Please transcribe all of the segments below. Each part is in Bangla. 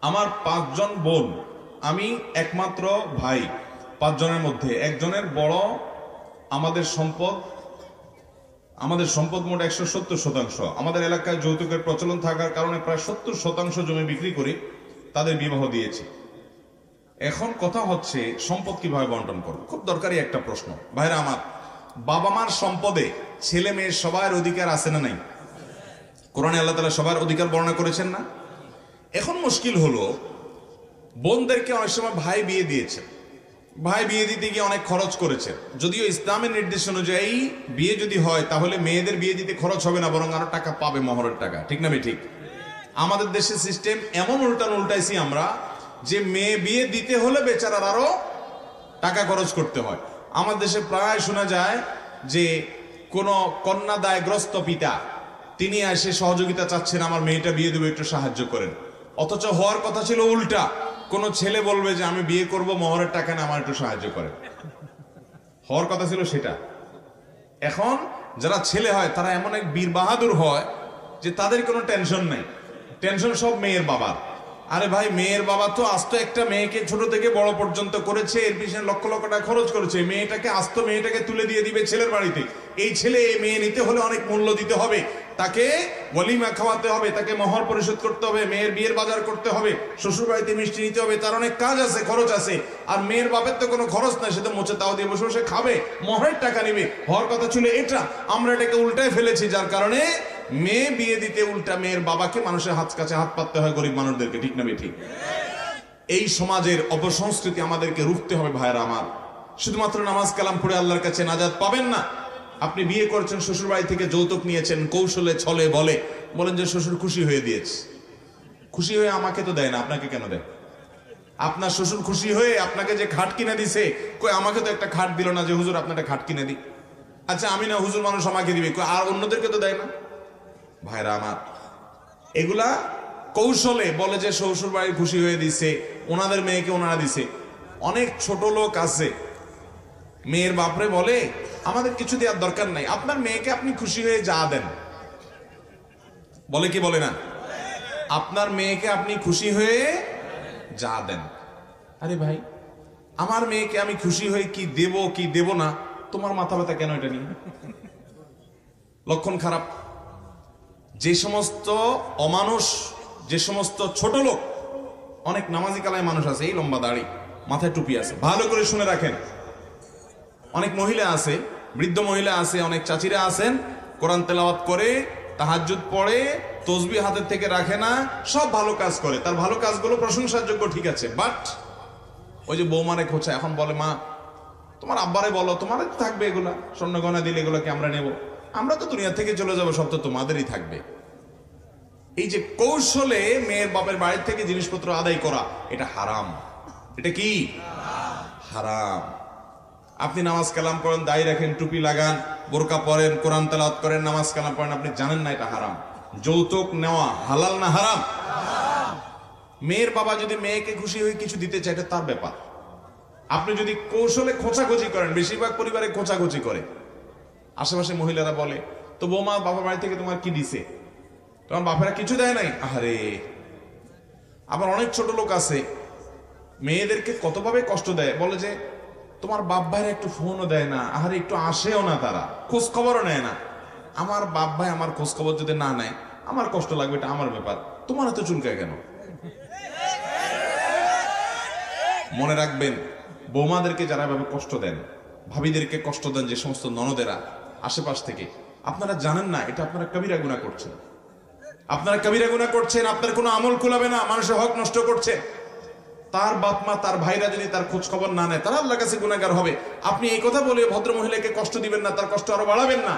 আমার ৫ জন বোন, আমি একমাত্র ভাই। ৫ জনের মধ্যে একজনের বড়। আমাদের সম্পদ মোট ১৭০%। আমাদের এলাকায় যৌতুকের প্রচলন থাকার কারণে প্রায় ৭০% জমি বিক্রি করে তাদের বিবাহ দিয়েছি। এখন কথা হচ্ছে সম্পদ কিভাবে বন্টন করব। খুব দরকারি একটা প্রশ্ন ভাইরা আমার। বাবা মার সম্পদে ছেলে মেয়ের সবার অধিকার আছে না নাই? কোরআনে আল্লাহ তাআলা সবার অধিকার বর্ণনা করেছেন না? এখন মুশকিল হলো, বোনদেরকে অনেক সময় ভাই বিয়ে দিয়েছে, ভাই বিয়ে দিতে গিয়ে অনেক খরচ করেছে। যদিও ইসলামের নির্দেশ অনুযায়ী বিয়ে যদি হয় তাহলে মেয়েদের বিয়ে দিতে খরচ হবে না, বরং আরো টাকা পাবে, মহরের টাকা। ঠিক না ঠিক? আমাদের দেশের সিস্টেম এমন উল্টাইছি আমরা যে মেয়ে বিয়ে দিতে হলে বেচারার আরো টাকা খরচ করতে হয়। আমার দেশে প্রায় শোনা যায় যে কোন কন্যা দায়গ্রস্ত পিতা তিনি এসে সহযোগিতা চাচ্ছেন, আমার মেয়েটা বিয়ে দেবো, একটু সাহায্য করেন। অথচ হওয়ার কথা ছিল উল্টা, কোন ছেলে বলবে যে আমি বিয়ে করব, মহরের টাকা না, আমার একটু সাহায্য করেন। হওয়ার কথা ছিল সেটা। এখন যারা ছেলে হয় তারা এমন এক বীর বাহাদুর হয় যে তাদের কোনো টেনশন নেই, টেনশন সব মেয়ের বাবার। আরে ভাই, মেয়ের বাবা তো আস্ত একটা মেয়েকে ছোট থেকে বড় পর্যন্ত করেছে, এর পিছনে লক্ষ লক্ষ টাকা খরচ করেছে। মেয়েটাকে তুলে দিয়ে দিবে ছেলের বাড়িতে। এই ছেলে এই মেয়ে নিতে হলে অনেক মূল্য দিতে হবে, তাকে ওয়ালিমা খাওয়াতে হবে, তাকে মোহর পরিশোধ করতে হবে, মেয়ের বিয়ের বাজার করতে হবে, শ্বশুর বাড়িতে মিষ্টি নিতে হবে, তার অনেক কাজ আছে, খরচ আছে। আর মেয়ের বাপের তো কোনো খরচ নাই, সে তো মোচে তাও দিয়ে বসে বসে খাবে, মোহরের টাকা নিবে। হওয়ার কথা ছিল এটা, আমরা এটাকে উল্টায় ফেলেছি, যার কারণে মেয়ে বিয়ে দিতে উল্টা মেয়ের বাবাকে মানুষের হাত কাছে হাত পাততে হয়, গরিব মানুষদেরকে। ঠিক না ঠিক? এই সমাজের অপসংস্কৃতি আমাদেরকে রুখতে হবে ভাইরা আমার। শুধুমাত্র নামাজ কালাম পড়ে আল্লাহর কাছে নাজাত পাবেন না। আপনি বিয়ে করছেন, শ্বশুর বাড়ি থেকে যৌতুক নিয়েছেন, কৌশলে ছলে বলেন যে শ্বশুর খুশি হয়ে দিয়েছে। খুশি হয়ে আমাকে তো দেয় না, আপনাকে কেন দেয়? আপনার শ্বশুর খুশি হয়ে আপনাকে যে খাট কিনে দিছে, কই আমাকে তো একটা খাট দিল না যে হুজুর আপনার একটা খাট কিনে দিই। আচ্ছা আমি না, হুজুর মানুষ আমাকে দিবে, আর অন্যদেরকে তো দেয় না। ভাইরা আমার, এগুলা কৌশলে বলে যে শ্বশুর বাড়ি খুশি হয়ে দিছে, ওনাদের মেয়েকে ওনারা দিছে। অনেক ছোট লোক আছে, মেয়ের বাপরে বলে আমাদের কিছু দেওয়ার দরকার নাই, আপনার মেয়েকে আপনি খুশি হয়ে যা দেন। বলে কি বলে না? আপনার মেয়েকে আপনি খুশি হয়ে যা দেন। আরে ভাই, আমার মেয়েকে আমি খুশি হয়ে কি দেব না, তোমার মাথা ব্যথা কেন এটা নিয়ে? লক্ষণ খারাপ। যে সমস্ত অমানুষ, যে সমস্ত ছোট লোক, অনেক নামাজি কালায় মানুষ আছে, এই লম্বা দাড়ি, মাথায় টুপি আছে, ভালো করে শুনে রাখেন। অনেক মহিলা আছে, বৃদ্ধ মহিলা আছে, অনেক চাচিরা আছেন, কোরআন তেলাওয়াত করে, তাহাজ্জুদ পড়ে, তসবিহ হাতের থেকে রাখে না, সব ভালো কাজ করে। তার ভালো কাজগুলো প্রশংসার যোগ্য, ঠিক আছে, বাট ওই যে বৌমারে খোঁচা, এখন বলে মা তোমার আব্বারে বলো, তোমার থাকবে এগুলা, স্বর্ণ গয়না দিলে এগুলোকে আমরা নেব, আমরা তো দুনিয়া থেকে চলে যাবো, সব তো তোমাদেরই থাকবে। এই যে কৌশলে মেয়ের বাপের বাড়ির থেকে জিনিসপত্র আদায় করা, এটা হারাম। এটা কি হারাম? আপনি নামাজ কালাম করেন, দাড়ি রাখেন, টুপি লাগান, বোরকা পরেন, কোরআন তেলাওয়াত করেন, নামাজ কালাম পড়েন, আপনি জানেন না এটা হারাম। যৌতুক নেওয়া হালাল না হারাম? মেয়ের বাবা যদি মেয়েকে খুশি হয়ে কিছু দিতে চায়, এটা তার ব্যাপার। আপনি যদি কৌশলে খোঁচাখুচি করেন, বেশিরভাগ পরিবারে খোঁচাখুচি করে, আশেপাশে মহিলারা বলে তো বৌমা বাবার বাড়ি থেকে তোমার কি দিছে? তোমার বাপেরা কিছু দেয় নাই। আরে, আবার অনেক ছোট লোক আছে, মেয়েদেরকে কতভাবে কষ্ট দেয়, বলে যে তোমার বাপ ভাইরা একটু ফোনও দেয় না, আরে একটু আসেও না, তারা খোঁজ খবরও নেয় না। আমার বাপ ভাই আমার খোঁজ খবর যদি না নেয়, আমার কষ্ট লাগবে, এটা আমার ব্যাপার, তোমার এত চুলকায় কেন? মনে রাখবেন, বৌমাদেরকে যারা ভাবে কষ্ট দেন, ভাবিদেরকে কষ্ট দেন, যে সমস্ত ননদেরা আশেপাশ থেকে, আপনারা জানেন না এটা আপনারা কবিরা গুনাহ করছেন। আপনারা কবিরা গুনাহ করছেন, আপনার কোনো আমল কুলাবে না, মানুষের হক নষ্ট করছেন। তার বাপ মা, তার ভাইরা যদি তার খোঁজ খবর না নেয়, তারা আল্লাহর কাছে গুনাহগার হবে। আপনি এই কথা বলে ভদ্র মহিলাকে কষ্ট দিবেন না, তার কষ্ট আরো বাড়াবেন না।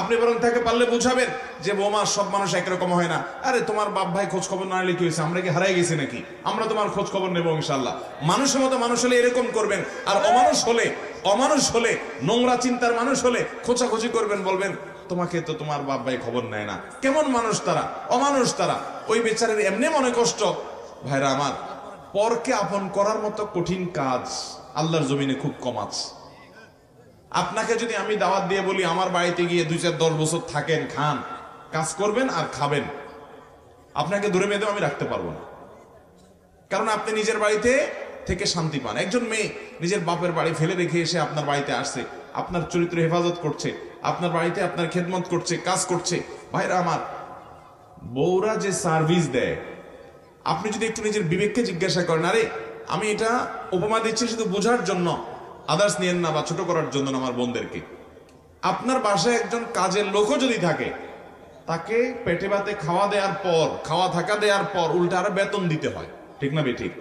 আপনি বরং তাকে পারলে বুঝাবেন যে বৌমা, সব মানুষ একরকম হয় না। আরে তোমার বাপ ভাই খোঁজ খবর না নিলে কি হয়েছে? আমরা কি হারাই গেছি নাকি? আমরা তোমার খোঁজ খবর নেবো ইনশাআল্লাহ। মানুষের মতো মানুষ হলে এরকম করবেন, আর অমানুষ হলে নোংরা চিন্তার মানুষ হলে খোঁচাখুচি করবেন, বলবেন তোমাকে তো তোমার বাপ ভাই খবর নেয় না। কেমন মানুষ তারা? অমানুষ তারা। ওই বেচারের এমনি মনে কষ্ট। ভাইরা আমার, পরকে আপন করার মতো কঠিন কাজ আল্লাহর জমিনে খুব কম আছে। আপনাকে যদি আমি দাওয়াত দিয়ে বলি আমার বাড়িতে গিয়ে 2-4-10 বছর থাকেন, খান, কাজ করবেন আর খাবেন, আপনাকে দূরে বেঁধে আমি রাখতে পারবো না। কারণ আপনি নিজের বাড়িতে থেকে শান্তি পান। একজন মেয়ে নিজের বাপের বাড়ি ফেলে রেখে এসে আপনার বাড়িতে আসছে, আপনার চরিত্র হেফাজত করছে, আপনার বাড়িতে আপনার খেদমত করছে, কাজ করছে। ভাইরা আমার, বউরা যে সার্ভিস দেয়, আপনি যদি একটু নিজের বিবেককে জিজ্ঞাসা করেন, আরে আমি এটা উপমা দিচ্ছি শুধু বোঝার জন্য, আদার্স নিয়েন না বা ছোট করার জন্য না আমার বোনদেরকে। আপনার বাসায় একজন কাজের লোকও যদি থাকে, তাকে পেটে ভাতে খাওয়া দেওয়ার পর, খাওয়া থাকা দেওয়ার পর উল্টা আরো বেতন দিতে হয়, ঠিক না বেঠিক?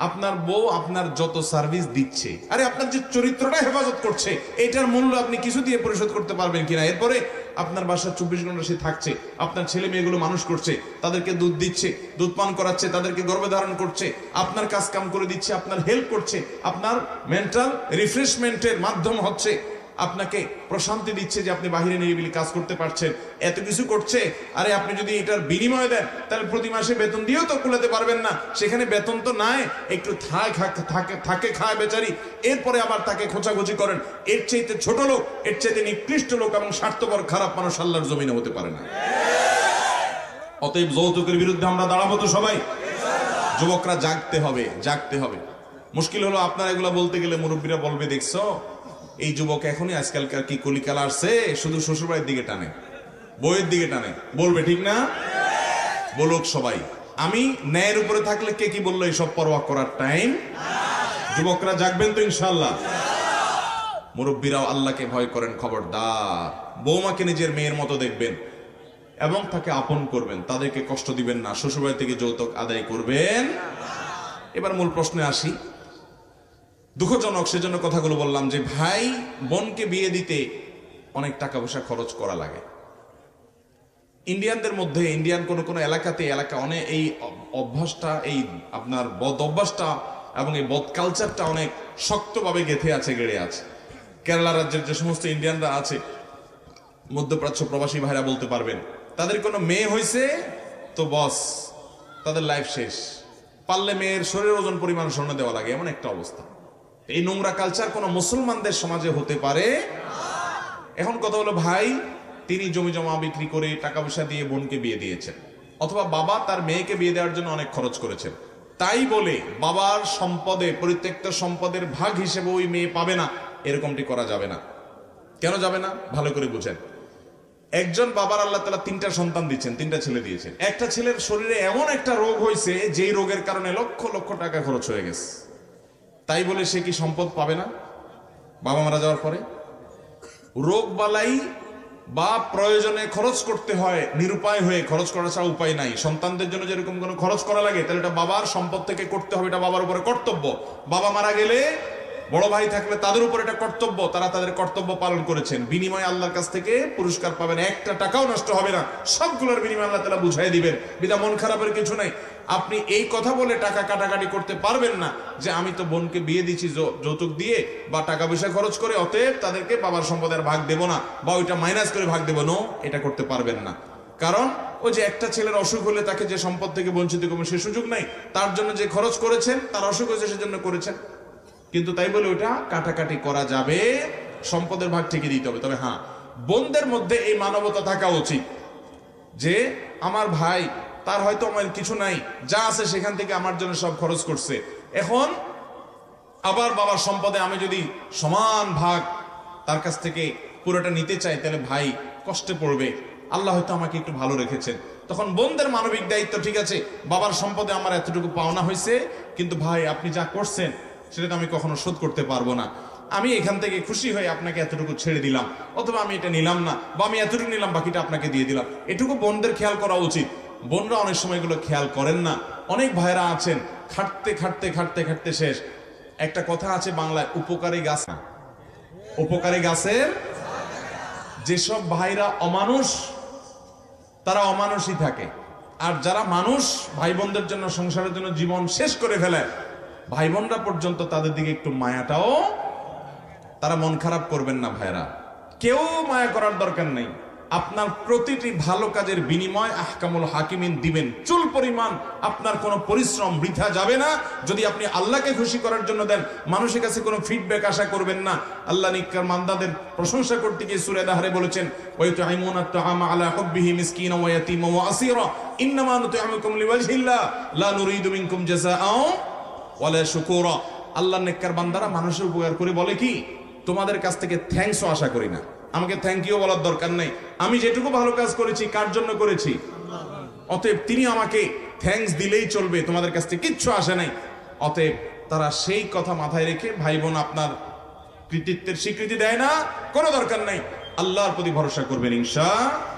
আপনার বউ আপনার যত সার্ভিস দিচ্ছে, আরে আপনার যে চরিত্রটা হেফাজত করছে, এটার মূল্য আপনি কিছু দিয়ে পরিশোধ করতে পারবেন কিনা? এরপরে আপনার বাসায় 24 ঘন্টা সে থাকছে, আপনার ছেলে মেয়েগুলো মানুষ করছে, তাদেরকে দুধ দিচ্ছে, দুধ পান করাচ্ছে, তাদেরকে গর্ভে ধারণ করছে, আপনার কাজ কাম করে দিচ্ছে, আপনার হেল্প করছে, আপনার মেন্টাল রিফ্রেশমেন্টের মাধ্যম হচ্ছে, আপনাকে প্রশান্তি দিচ্ছে যে আপনি বাহিরে নিরিবিলি কাজ করতে পারছেন, এত কিছু করছে। আরে আপনি যদি এটার বিনিময় দেন, তাহলে প্রতি মাসে বেতন দিয়েও তো কুলাতে পারবেন না। সেখানে বেতন তো নাই, একটু থাকে খায় বেচারি, এরপরে আবার তাকে খোঁচাখুচি করেন। এর চাইতে ছোট লোক, এর চাইতে নিকৃষ্ট লোক এবং স্বার্থপর খারাপ মানুষ আল্লাহর জমিনে হতে পারে না। অতএব যৌতুকের বিরুদ্ধে আমরা দাঁড়াবো তো সবাই। যুবকরা জাগতে হবে, জাগতে হবে। মুশকিল হলো আপনারা এগুলা বলতে গেলে মুরব্বীরা বলবে, দেখছো এই যুবক এখনই আজকালকার কি কলিকালা আসছে, শুধু শ্বশুরবাড়ির দিকে টানে, বইয়ের দিকে টানে, বলবে ঠিক না? বলুক সবাই। আমি ন্যায়ের উপরে থাকলে কে কি বললো এইসব পরোয়া করার টাইম। যুবকরা জাগবেন তো ইনশাআল্লাহ। মুরব্বীরাও আল্লাহকে ভয় করেন, খবরদার। বৌমাকে নিজের মেয়ের মতো দেখবেন এবং তাকে আপন করবেন, তাদেরকে কষ্ট দিবেন না, শ্বশুরবাড়ি থেকে যৌতুক আদায় করবেন। এবার মূল প্রশ্নে আসি। দুঃখজনক সেজন্য কথাগুলো বললাম যে ভাই বোনকে বিয়ে দিতে অনেক টাকা পয়সা খরচ করা লাগে। ইন্ডিয়ানদের মধ্যে, ইন্ডিয়ান কোন কোন এলাকাতে অনেক এই অভ্যাসটা, এই আপনার বদ অভ্যাসটা এবং এই বদ কালচারটা অনেক শক্তভাবে গেঁথে আছে, গেড়ে আছে। কেরালা রাজ্যের যে সমস্ত ইন্ডিয়ানরা আছে, মধ্যপ্রাচ্য প্রবাসী ভাইরা বলতে পারবেন, তাদের কোনো মেয়ে হয়েছে তো বস, তাদের লাইফ শেষ। পারলে মেয়ের শরীর ওজন পরিমাণ স্বর্ণ দেওয়া লাগে, এমন একটা অবস্থা। এই নোংরা কালচার কোন মুসলমানদের সমাজে হতে পারে? এখন কথা হলো, ভাই তিনি জমি জমা বিক্রি করে টাকা পয়সা দিয়ে বোনকে বিয়ে দিয়েছেন, অথবা বাবা তার মেয়েকে বিয়ে দেওয়ার জন্য অনেক খরচ করেছেন, তাই বলে বাবার সম্পদে, পরিত্যক্ত সম্পদের ভাগ হিসেবে ওই মেয়ে পাবে না, এরকমটি করা যাবে না। কেন যাবে না? ভালো করে বুঝেন। একজন বাবার আল্লাহ তাআলা 3টা সন্তান দিচ্ছেন, 3টা ছেলে দিয়েছেন। একটা ছেলের শরীরে এমন একটা রোগ হয়েছে, যেই রোগের কারণে লক্ষ লক্ষ টাকা খরচ হয়ে গেছে, তাই বলে সে কি সম্পদ পাবে না বাবা মারা যাওয়ার পরে? রোগ বালাই বা প্রয়োজনে খরচ করতে হয়, নিরুপায় হয়ে খরচ করা ছাড়া উপায় নাই। সন্তানদের জন্য যেরকম কোনো খরচ করা লাগে, তাহলে এটা বাবার সম্পদ থেকে করতে হবে, এটা বাবার উপরে কর্তব্য। বাবা মারা গেলে বড় ভাই থাকলে তাদের উপর এটা কর্তব্য, তারা তাদের কর্তব্য পালন করেছেন, বিনিময়ে আল্লাহর কাছ থেকে পুরস্কার পাবেন, একটা টাকাও নষ্ট হবে না, সবগুলোর বিনিময়ে আল্লাহ তাআলা বুঝাই দিবেন। বিধা মন খারাপের কিছু নাই। আপনি এই কথা বলে টাকা কাটাকাটি করতে পারবেন না যে আমি তো বোনকে বিয়ে দিচ্ছি যৌতুক দিয়ে বা টাকা পয়সা খরচ করে, অতএব তাদেরকে বাবার সম্পদের ভাগ দেব না বা ওইটা মাইনাস করে ভাগ দেব। নো, এটা করতে পারবেন না। কারণ ওই যে একটা ছেলের অসুখ হলে তাকে যে সম্পদ থেকে বঞ্চিত করবেন সে সুযোগ নাই, তার জন্য যে খরচ করেছেন, তার অসুখ হয়েছে সেজন্য করেছেন, কিন্তু তাই বলে ওইটা কাটাকাটি করা যাবে, সম্পদের ভাগ ঠিকই দিতে হবে। তবে হ্যাঁ, বোনদের মধ্যে এই মানবতা থাকা উচিত যে আমার ভাই, তার হয়তো আমার কিছু নাই, যা আছে সেখান থেকে আমার জন্য সব খরচ করছে, এখন আবার বাবার সম্পদে আমি যদি সমান ভাগ তার কাছ থেকে পুরোটা নিতে চাই, তাহলে ভাই কষ্টে পড়বে। আল্লাহ হয়তো আমাকে একটু ভালো রেখেছেন, তখন বোনদের মানবিক দায়িত্ব, ঠিক আছে বাবার সম্পদে আমার এতটুকু পাওনা হয়েছে, কিন্তু ভাই আপনি যা করছেন সেটা তো আমি কখনো শোধ করতে পারবো না, আমি এখান থেকে খুশি হয়ে আপনাকে এতটুকু ছেড়ে দিলাম, অথবা আমি এটা নিলাম না, বা আমি এতটুকু নিলাম, বাকিটা আপনাকে দিয়ে দিলাম। এটুকু বোনদের খেয়াল করা উচিত। বোনরা অনেক সময় এগুলো খেয়াল করেন না। অনেক ভাইরা আছেন খাটতে খাটতে খাটতে খাটতে শেষ। একটা কথা আছে বাংলায়, উপকারী গাছ, উপকারী গাছের, যেসব ভাইরা অমানুষ তারা অমানুষই থাকে, আর যারা মানুষ ভাই বোনদের জন্য, সংসারের জন্য জীবন শেষ করে ফেলে, ভাই বোনরা পর্যন্ত তাদের দিকে একটু মায়াটাও, তারা মন খারাপ করবেন না ভাইরা, কেউ মায়া করার দরকার নেই। আপনার প্রতিটি ভালো কাজের বিনিময় আহকামুল হাকিমিন দিবেন। চুল পরিমাণ আপনার কোনো পরিশ্রম বৃথা যাবে না যদি আপনি আল্লাহকে খুশি করার জন্য দেন। মানুষের কাছে কোনো ফিডব্যাক আশা করবেন না। আল্লাহ নিককার মান্দাদের প্রশংসা করতে গিয়ে সূরা দাহরে বলেছেন, ওয়ায়ুতঈমুনা আত-তাআমা আলা হুব্বিহি মিসকিনা ওয়া ইয়াতীমা ওয়া আসীরা ইন্নামা নুতঈমুকুম লিওয়াজহিল্লাহ লা নুরীদু মিনকুম জাযাআও ওয়ালা শুকুরা। আল্লাহর নেককার বান্দারা মানুষের উপকার করে বলে কি, তোমাদের কাছ থেকে থ্যাঙ্কসও আশা করি না, আমাকে থ্যাংক ইউ বলার দরকার নেই, আমি যেটুকু ভালো কাজ করেছি কার জন্য করেছি, অতএব তিনি আমাকে থ্যাঙ্কস দিলেই চলবে, তোমাদের কাছ থেকে কিচ্ছু আসে নাই। অতএব তারা সেই কথা মাথায় রেখে ভাই বোন আপনার কৃতিত্বের স্বীকৃতি দেয় না, কোনো দরকার নাই, আল্লাহর প্রতি ভরসা করবেন ইনশাআল্লাহ।